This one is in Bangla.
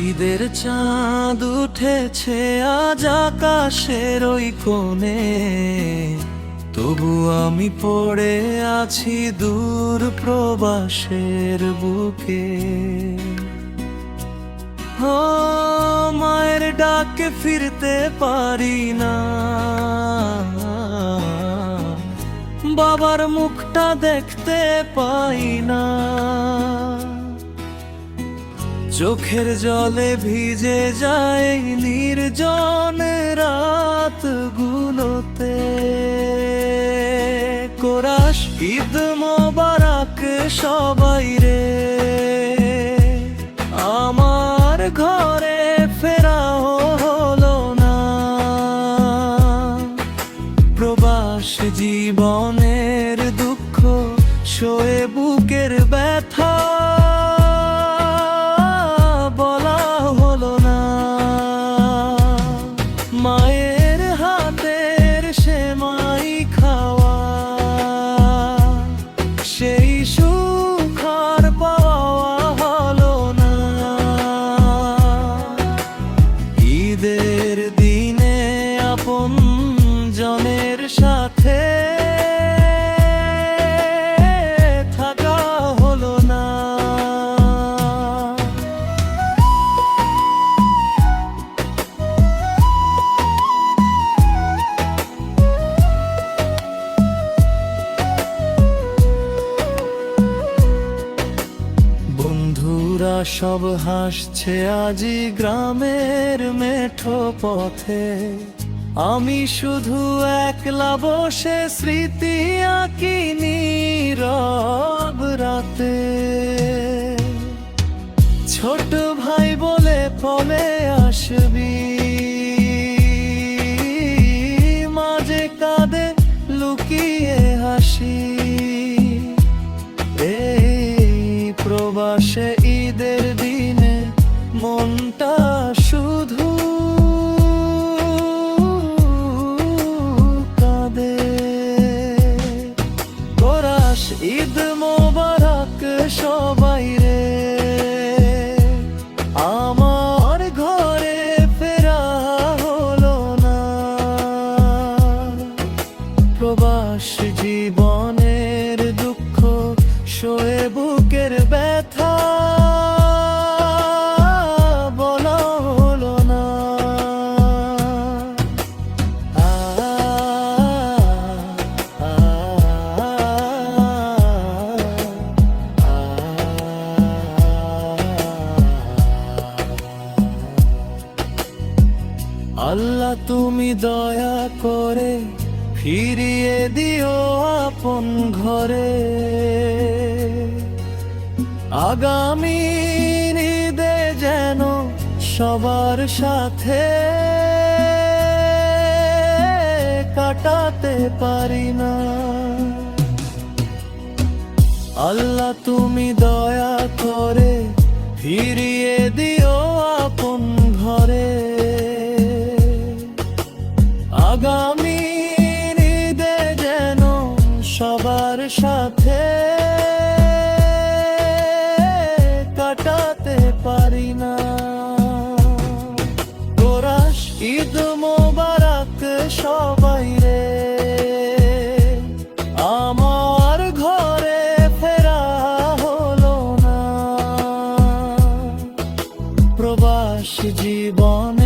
ঈদের চাঁদ উঠেছে আজ আকাশের ওই কোণে, তবু আমি পড়ে আছি দূর প্রবাসের বুকে। ও মায়ের ডাকে ফিরতে পারি না, বাবার মুখটা দেখতে পাই না, চোখের জলে ভিজে যায় নির্জন রাতগুলোতে। কোরাস ঈদ মোবারক সবাই রে, আমার ঘরে ফেরা হলো না। প্রবাস জীবনের দুঃখ সয়ে বুকের ব্যথা বলা হলো না। মায়ের হাতের সেমাই খাওয়া, সেই সুখ আর পাওয়া হলো না। ঈদের দিনে আপন জনের সাথে থাকা হলো না। বন্ধুরা সব হাসছে আজি গ্রামের মেঠো পথে, আমি শুধু একলা বসে স্মৃতি আঁকি নীরব রাতে। ছোট ভাই বলে ফলে আসবি, মাঝে কাঁদে লুকিয়ে হাসি। এই প্রবাসে ঈদের দিনে মনটা শুধু কাঁদে। কোরাস ঈদ মোবারক সবাই রে, আমার ঘরে ফেরা হলো না। প্রবাস জীবনের দুঃখ সয়ে বুকের ব্যথা বলা হলো না। আল্লাহ তুমি দয়া করে ফিরিয়ে দিও আপন ঘরে। আগামী ঈদে যেন সবার সাথে কাটাতে পারি না। আল্লাহ তুমি দয়া করে ফিরিয়ে দিও আপন ঘরে। আগামী ঈদে যেন সবার সাথে কাটাতে পারি না। কোরাস ঈদ মোবারক সবাই রে, আমার ঘরে ফেরা হলো না। প্রবাস জীবনে